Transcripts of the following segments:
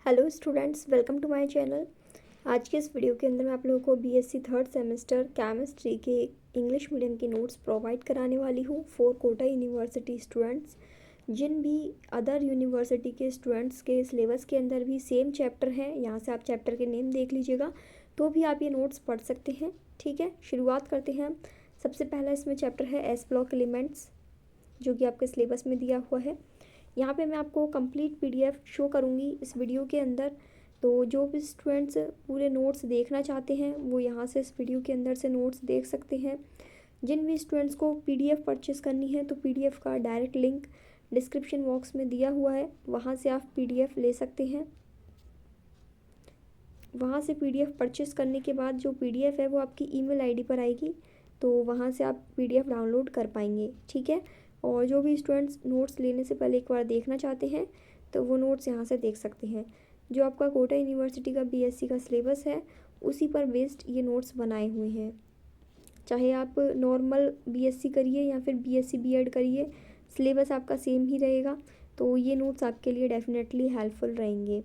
Hello students, welcome to my channel. आज के इस वीडियो के अंदर मैं आप लोगों को बीएससी थर्ड सेमेस्टर केमिस्ट्री के इंग्लिश मीडियम की नोट्स प्रोवाइड कराने वाली हूँ फॉर कोटा यूनिवर्सिटी स्टूडेंट्स। जिन भी अदर यूनिवर्सिटी के स्टूडेंट्स के सिलेबस के अंदर भी सेम चैप्टर हैं, यहाँ से आप चैप्टर के नेम देख लीजिएगा, तो भी आप ये नोट्स पढ़ सकते हैं। ठीक है, शुरुआत करते हैं हम। सबसे पहला इसमें चैप्टर है एस ब्लॉक एलिमेंट्स, जो कि आपके सिलेबस में दिया हुआ है। यहाँ पे मैं आपको कंप्लीट पीडीएफ शो करूँगी इस वीडियो के अंदर, तो जो भी स्टूडेंट्स पूरे नोट्स देखना चाहते हैं वो यहाँ से इस वीडियो के अंदर से नोट्स देख सकते हैं। जिन भी स्टूडेंट्स को पीडीएफ परचेस करनी है तो पीडीएफ का डायरेक्ट लिंक डिस्क्रिप्शन बॉक्स में दिया हुआ है, वहाँ से आप पीडीएफ ले सकते हैं। वहाँ से पीडीएफ परचेस करने के बाद जो पीडीएफ है वो आपकी ईमेल आईडी पर आएगी, तो वहाँ से आप पीडीएफ डाउनलोड कर पाएंगे। ठीक है, और जो भी स्टूडेंट्स नोट्स लेने से पहले एक बार देखना चाहते हैं तो वो नोट्स यहाँ से देख सकते हैं। जो आपका कोटा यूनिवर्सिटी का बीएससी का सिलेबस है उसी पर बेस्ड ये नोट्स बनाए हुए हैं। चाहे आप नॉर्मल बीएससी करिए या फिर बीएससी बीएड करिए, सिलेबस आपका सेम ही रहेगा, तो ये नोट्स आपके लिए डेफिनेटली हेल्पफुल रहेंगे।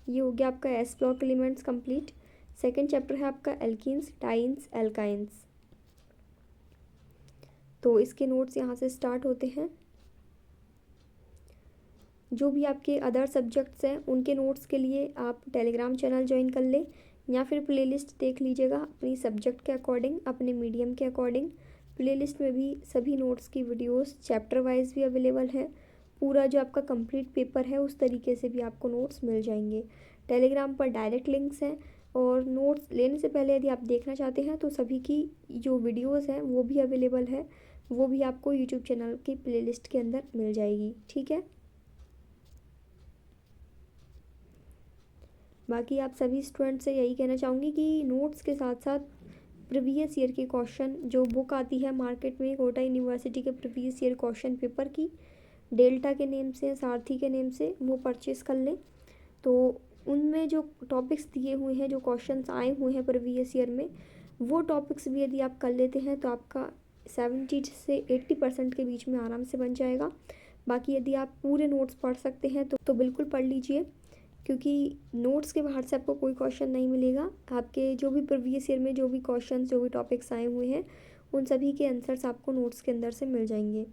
ये हो गया आपका S block elements complete. Second chapter है आपका एल्कीन्स, डाइन्स, एल्काइंस। तो इसके नोट्स यहाँ से स्टार्ट होते हैं। जो भी आपके अदर सब्जेक्ट्स हैं उनके नोट्स के लिए आप टेलीग्राम चैनल ज्वाइन कर लें या फिर प्लेलिस्ट देख लीजिएगा अपनी सब्जेक्ट के अकॉर्डिंग, अपने मीडियम के अकॉर्डिंग। प्लेलिस्ट में भी सभी नोट्स की वीडियोस चैप्टर वाइज भी अवेलेबल है। पूरा जो आपका कंप्लीट पेपर है उस तरीके से भी आपको नोट्स मिल जाएंगे। टेलीग्राम पर डायरेक्ट लिंक्स हैं, और नोट्स लेने से पहले यदि आप देखना चाहते हैं तो सभी की जो वीडियोज़ हैं वो भी अवेलेबल है, वो भी आपको यूट्यूब चैनल की प्लेलिस्ट के अंदर मिल जाएगी। ठीक है, बाकी आप सभी स्टूडेंट से यही कहना चाहूँगी कि नोट्स के साथ साथ प्रीवियस ईयर के क्वेश्चन, जो बुक आती है मार्केट में कोटा यूनिवर्सिटी के प्रीवियस ईयर क्वेश्चन पेपर की, डेल्टा के नेम से, सारथी के नेम से, वो परचेज़ कर लें। तो उनमें जो टॉपिक्स दिए हुए हैं, जो क्वेश्चंस आए हुए हैं प्रीवियस ईयर में, वो टॉपिक्स भी यदि आप कर लेते हैं तो आपका 70 से 80% के बीच में आराम से बन जाएगा। बाकी यदि आप पूरे नोट्स पढ़ सकते हैं तो बिल्कुल पढ़ लीजिए, क्योंकि नोट्स के बाहर से आपको कोई क्वेश्चन नहीं मिलेगा। आपके जो भी प्रीवियस ईयर में जो भी क्वेश्चन, जो भी टॉपिक्स आए हुए हैं, उन सभी के आंसर्स आपको नोट्स के अंदर से मिल जाएंगे,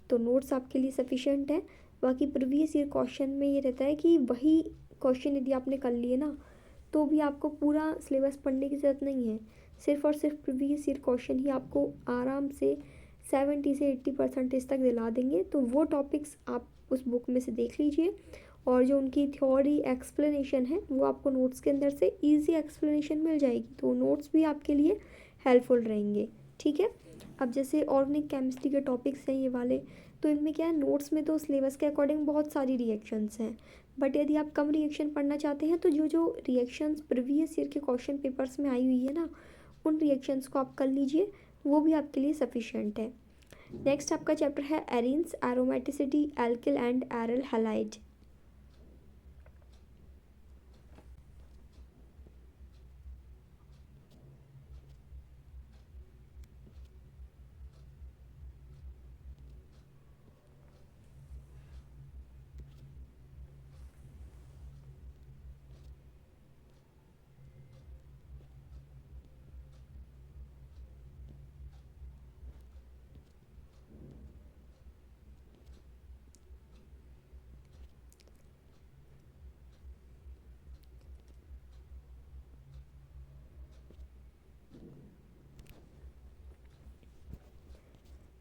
तो नोट्स आपके लिए सफिशेंट है। बाकी प्रीवियस ईयर क्वेश्चन में ये रहता है कि वही क्वेश्चन यदि आपने कर लिए ना, तो भी आपको पूरा सिलेबस पढ़ने की ज़रूरत नहीं है। सिर्फ और सिर्फ प्रीवियस ईयर क्वेश्चन ही आपको आराम से 70 से 80% तक दिला देंगे। तो वो टॉपिक्स आप उस बुक में से देख लीजिए, और जो उनकी थ्योरी एक्सप्लेनेशन है वो आपको नोट्स के अंदर से इजी एक्सप्लेनेशन मिल जाएगी, तो नोट्स भी आपके लिए हेल्पफुल रहेंगे। ठीक है, अब जैसे ऑर्गेनिक केमिस्ट्री के टॉपिक्स हैं ये वाले, तो इनमें क्या है, नोट्स में तो सिलेबस के अकॉर्डिंग बहुत सारी रिएक्शंस हैं, बट यदि आप कम रिएक्शन पढ़ना चाहते हैं तो जो जो रिएक्शंस प्रीवियस ईयर के क्वेश्चन पेपर्स में आई हुई है ना, उन रिएक्शंस को आप कर लीजिए, वो भी आपके लिए सफिशेंट है। नेक्स्ट आपका चैप्टर है arenes, aromaticity, alkyl and aryl halide.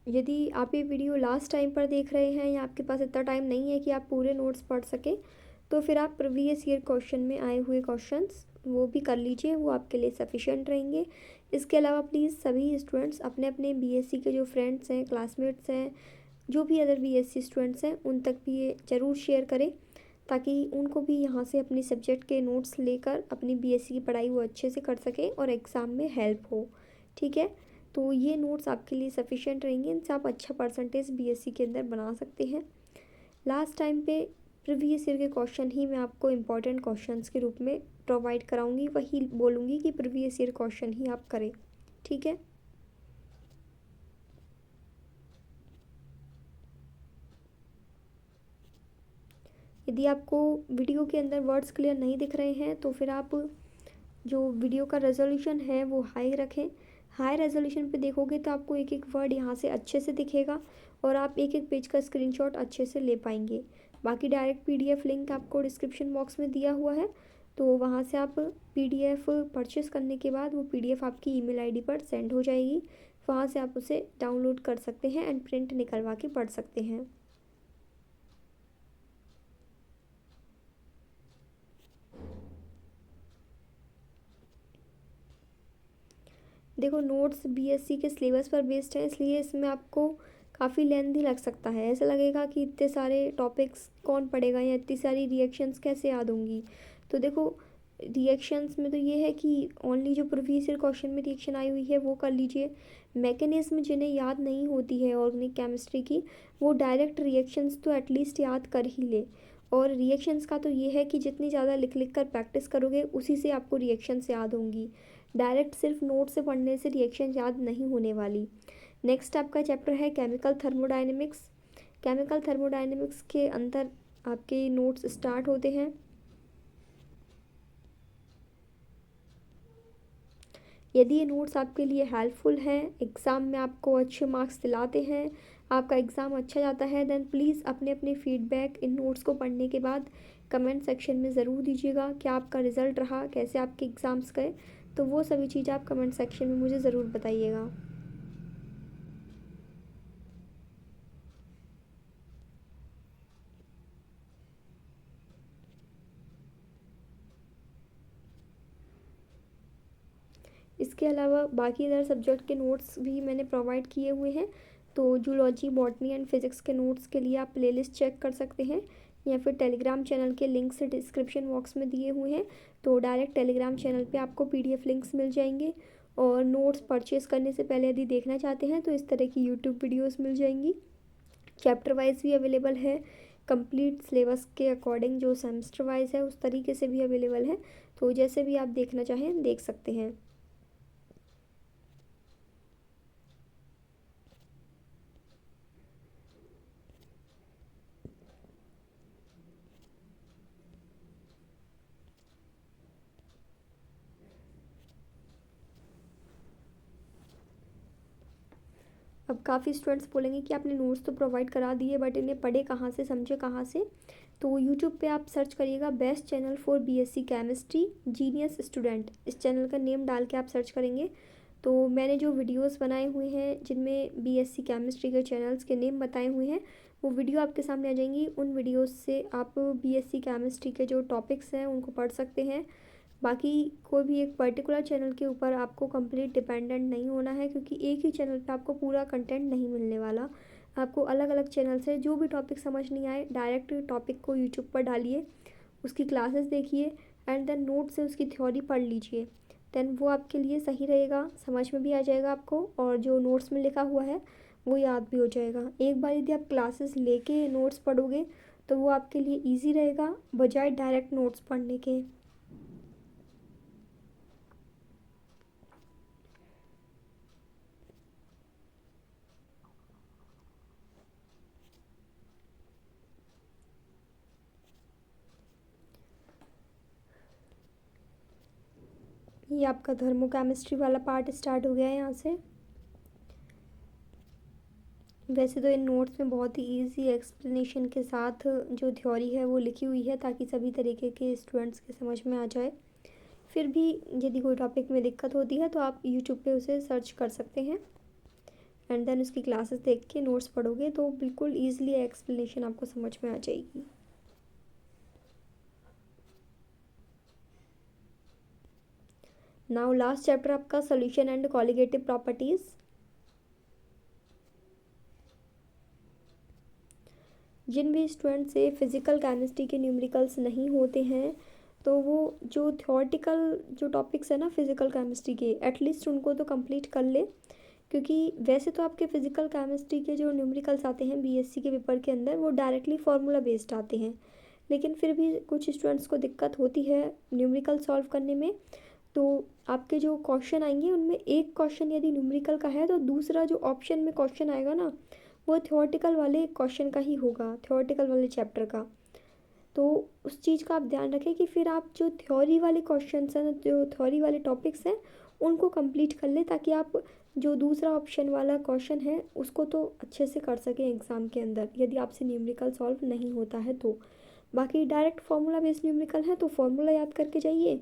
यदि आप ये वीडियो लास्ट टाइम पर देख रहे हैं या आपके पास इतना टाइम नहीं है कि आप पूरे नोट्स पढ़ सकें, तो फिर आप प्रीवियस ईयर क्वेश्चन में आए हुए क्वेश्चंस वो भी कर लीजिए, वो आपके लिए सफिशेंट रहेंगे। इसके अलावा प्लीज़ सभी स्टूडेंट्स अपने अपने बीएससी के जो फ्रेंड्स हैं, क्लासमेट्स हैं, जो भी अदर बीएससी स्टूडेंट्स हैं, उन तक भी ये ज़रूर शेयर करें, ताकि उनको भी यहाँ से अपनी सब्जेक्ट के नोट्स लेकर अपनी बीएससी की पढ़ाई वो अच्छे से कर सकें और एग्ज़ाम में हेल्प हो। ठीक है, तो ये नोट्स आपके लिए सफिशेंट रहेंगे, इनसे आप अच्छा परसेंटेज बीएससी के अंदर बना सकते हैं। लास्ट टाइम पे प्रीवियस ईयर के क्वेश्चन ही मैं आपको इम्पॉर्टेंट क्वेश्चंस के रूप में प्रोवाइड कराऊंगी, वही बोलूँगी कि प्रीवियस ईयर क्वेश्चन ही आप करें। ठीक है, यदि आपको वीडियो के अंदर वर्ड्स क्लियर नहीं दिख रहे हैं तो फिर आप जो वीडियो का रेजोल्यूशन है वो हाई रखें। हाई रेजोल्यूशन पे देखोगे तो आपको एक एक वर्ड यहाँ से अच्छे से दिखेगा और आप एक एक पेज का स्क्रीनशॉट अच्छे से ले पाएंगे। बाकी डायरेक्ट पीडीएफ लिंक आपको डिस्क्रिप्शन बॉक्स में दिया हुआ है, तो वहाँ से आप पीडीएफ परचेस करने के बाद वो पीडीएफ आपकी ईमेल आईडी पर सेंड हो जाएगी। वहाँ से आप उसे डाउनलोड कर सकते हैं एंड प्रिंट निकलवा के पढ़ सकते हैं। देखो, नोट्स बीएससी के सिलेबस पर बेस्ड है, इसलिए इसमें आपको काफ़ी लेंथी लग सकता है। ऐसा लगेगा कि इतने सारे टॉपिक्स कौन पढ़ेगा या इतनी सारी रिएक्शंस कैसे याद होंगी। तो देखो, रिएक्शंस में तो ये है कि ओनली जो प्रीवियस ईयर क्वेश्चन में रिएक्शन आई हुई है वो कर लीजिए। मैकेनिज्म जिन्हें याद नहीं होती है ऑर्गेनिक केमिस्ट्री की, वो डायरेक्ट रिएक्शंस तो एटलीस्ट याद कर ही ले। और रिएक्शंस का तो ये है कि जितनी ज़्यादा लिख लिख कर प्रैक्टिस करोगे उसी से आपको रिएक्शंस याद होंगी। डायरेक्ट सिर्फ नोट से पढ़ने से रिएक्शन याद नहीं होने वाली। नेक्स्ट आपका चैप्टर है केमिकल थर्मोडायनेमिक्स। केमिकल थर्मोडायनेमिक्स के अंदर आपके नोट्स स्टार्ट होते हैं। यदि ये नोट्स आपके लिए हेल्पफुल हैं, एग्ज़ाम में आपको अच्छे मार्क्स दिलाते हैं, आपका एग्ज़ाम अच्छा जाता है, देन प्लीज़ अपने अपने फीडबैक इन नोट्स को पढ़ने के बाद कमेंट सेक्शन में ज़रूर दीजिएगा। क्या आपका रिज़ल्ट रहा, कैसे आपके एग्ज़ाम्स गए, तो वो सभी चीज़ें आप कमेंट सेक्शन में मुझे ज़रूर बताइएगा। इसके अलावा बाकी अदर सब्जेक्ट के नोट्स भी मैंने प्रोवाइड किए हुए हैं, तो जूलॉजी, बॉटनी एंड फिज़िक्स के नोट्स के लिए आप प्लेलिस्ट चेक कर सकते हैं या फिर टेलीग्राम चैनल के लिंक्स डिस्क्रिप्शन बॉक्स में दिए हुए हैं। तो डायरेक्ट टेलीग्राम चैनल पे आपको पीडीएफ लिंक्स मिल जाएंगे और नोट्स परचेज़ करने से पहले यदि देखना चाहते हैं तो इस तरह की यूट्यूब वीडियोज़ मिल जाएंगी। चैप्टर वाइज भी अवेलेबल है, कंप्लीट सिलेबस के अकॉर्डिंग जो सेमेस्टर वाइज है उस तरीके से भी अवेलेबल है, तो जैसे भी आप देखना चाहें देख सकते हैं। अब काफ़ी स्टूडेंट्स बोलेंगे कि आपने नोट्स तो प्रोवाइड करा दिए बट इन्हें पढ़े कहाँ से, समझे कहाँ से। तो यूट्यूब पे आप सर्च करिएगा best channel for BSc chemistry genius student. इस चैनल का नेम डाल के आप सर्च करेंगे तो मैंने जो वीडियोस बनाए हुए हैं जिनमें बीएससी केमिस्ट्री के चैनल्स के नेम बताए हुए हैं वो वीडियो आपके सामने आ जाएंगी। उन वीडियोस से आप बीएससी केमिस्ट्री के जो टॉपिक्स हैं उनको पढ़ सकते हैं। बाकी कोई भी एक पर्टिकुलर चैनल के ऊपर आपको कंप्लीट डिपेंडेंट नहीं होना है, क्योंकि एक ही चैनल पे आपको पूरा कंटेंट नहीं मिलने वाला। आपको अलग अलग चैनल से जो भी टॉपिक समझ नहीं आए डायरेक्ट टॉपिक को यूट्यूब पर डालिए, उसकी क्लासेस देखिए एंड देन नोट से उसकी थ्योरी पढ़ लीजिए। देन वो आपके लिए सही रहेगा, समझ में भी आ जाएगा आपको और जो नोट्स में लिखा हुआ है वो याद भी हो जाएगा। एक बार यदि आप क्लासेस लेके नोट्स पढ़ोगे तो वो आपके लिए ईजी रहेगा बजाय डायरेक्ट नोट्स पढ़ने के। ये आपका थर्मोकेमिस्ट्री वाला पार्ट स्टार्ट हो गया है यहाँ से। वैसे तो इन नोट्स में बहुत ही इजी एक्सप्लेनेशन के साथ जो थ्योरी है वो लिखी हुई है ताकि सभी तरीके के स्टूडेंट्स के समझ में आ जाए। फिर भी यदि कोई टॉपिक में दिक्कत होती है तो आप यूट्यूब पे उसे सर्च कर सकते हैं एंड देन उसकी क्लासेस देख के नोट्स पढ़ोगे तो बिल्कुल ईजिली एक्सप्लेनेशन आपको समझ में आ जाएगी। नाउ लास्ट चैप्टर आपका सॉल्यूशन एंड कॉलिगेटिव प्रॉपर्टीज़। जिन भी स्टूडेंट से फिज़िकल केमिस्ट्री के न्यूमेरिकल्स नहीं होते हैं तो वो जो थ्योरेटिकल जो टॉपिक्स है ना फिज़िकल केमिस्ट्री के एटलीस्ट उनको तो कंप्लीट कर ले, क्योंकि वैसे तो आपके फिज़िकल केमिस्ट्री के जो न्यूमेरिकल्स आते हैं बीएससी के पेपर के अंदर वो डायरेक्टली फार्मूला बेस्ड आते हैं, लेकिन फिर भी कुछ स्टूडेंट्स को दिक्कत होती है न्यूमेरिकल सॉल्व करने में। तो आपके जो क्वेश्चन आएंगे उनमें एक क्वेश्चन यदि न्यूमेरिकल का है तो दूसरा जो ऑप्शन में क्वेश्चन आएगा ना वो थ्योरेटिकल वाले क्वेश्चन का ही होगा, थ्योरेटिकल वाले चैप्टर का। तो उस चीज़ का आप ध्यान रखें कि फिर आप जो थ्योरी वाले क्वेश्चंस हैं, जो थ्योरी वाले टॉपिक्स हैं, उनको कंप्लीट कर लें, ताकि आप जो दूसरा ऑप्शन वाला क्वेश्चन है उसको तो अच्छे से कर सकें एग्ज़ाम के अंदर, यदि आपसे न्यूमेरिकल सॉल्व नहीं होता है तो। बाकी डायरेक्ट फार्मूला बेस्ड न्यूमेरिकल है तो फार्मूला याद करके जाइए,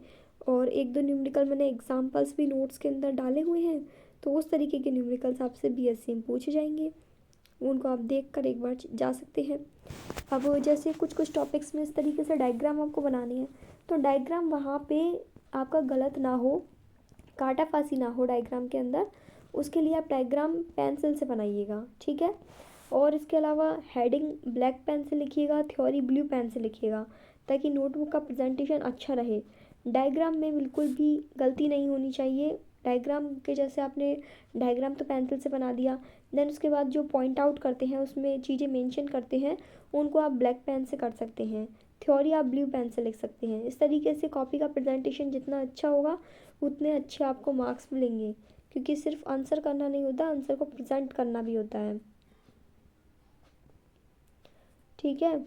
और एक दो न्यूमेरिकल मैंने एग्जांपल्स भी नोट्स के अंदर डाले हुए हैं, तो उस तरीके के न्यूमेरिकल्स आपसे बीएससी में पूछे जाएंगे, उनको आप देख कर एक बार जा सकते हैं। अब जैसे कुछ कुछ टॉपिक्स में इस तरीके से डायग्राम आपको बनानी है, तो डायग्राम वहाँ पे आपका गलत ना हो, काटाफासी ना हो डायग्राम के अंदर, उसके लिए आप डायग्राम पेंसिल से बनाइएगा, ठीक है। और इसके अलावा हेडिंग ब्लैक पेन से लिखिएगा, थ्योरी ब्लू पेन से लिखिएगा, ताकि नोटबुक का प्रेजेंटेशन अच्छा रहे। डायग्राम में बिल्कुल भी गलती नहीं होनी चाहिए। डायग्राम के जैसे आपने डायग्राम तो पेंसिल से बना दिया, देन उसके बाद जो पॉइंट आउट करते हैं, उसमें चीज़ें मेंशन करते हैं, उनको आप ब्लैक पेन से कर सकते हैं, थ्योरी आप ब्लू पेन से लिख सकते हैं। इस तरीके से कॉपी का प्रेजेंटेशन जितना अच्छा होगा उतने अच्छे आपको मार्क्स मिलेंगे, क्योंकि सिर्फ आंसर करना नहीं होता, आंसर को प्रेजेंट करना भी होता है, ठीक है।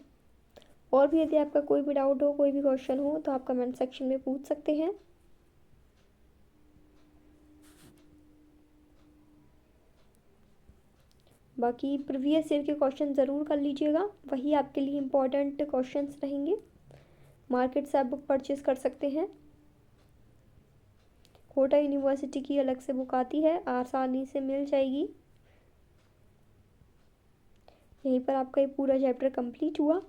और भी यदि आपका कोई भी डाउट हो, कोई भी क्वेश्चन हो, तो आप कमेंट सेक्शन में पूछ सकते हैं। बाकी प्रीवियस ईयर के क्वेश्चन ज़रूर कर लीजिएगा, वही आपके लिए इम्पोर्टेंट क्वेश्चंस रहेंगे। मार्केट से आप बुक परचेज़ कर सकते हैं, कोटा यूनिवर्सिटी की अलग से बुक आती है, आसानी से मिल जाएगी। यहीं पर आपका ये पूरा चैप्टर कंप्लीट हुआ।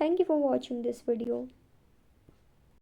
Thank you for watching this video.